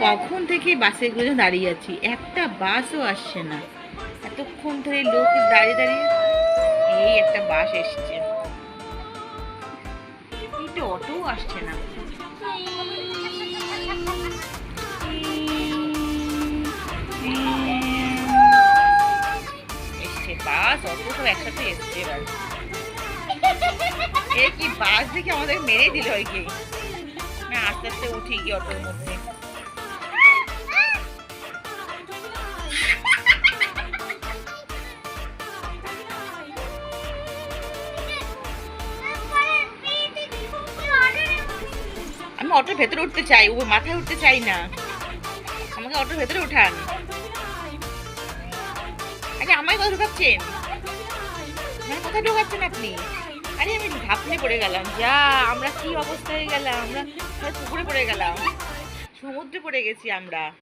কখন থেকে বাসের গুলো দাঁড়িয়ে আছি, একটা বাসও আসছে না। এতক্ষণ ধরে লোক দাঁড়িয়ে দাঁড়িয়ে এই একটা বাস এসছে, একটু অটোও আসছে না। এসছে বাস, অটো সব একসাথে এসছে। এবার এ কি বাস দেখে আমাদের মেরে দিল কি না? আস্তে আস্তে উঠি গিয়ে অটোর মধ্যে। আমি অটোর ভেতরে উঠতে চাই, ও মাথায় উঠতে চাই না। আমাকে অটোর ভেতরে উঠান। আরে আমায় কোথায় ঢুকাচ্ছেন? মানে কোথায় ঢুকাচ্ছেন আপনি? আরে আমি ঝাঁপলে পড়ে গেলাম, যা আমরা কি অবস্থা হয়ে গেলাম, আমরা পুকুরে পড়ে গেলাম, সমুদ্রে পড়ে গেছি আমরা।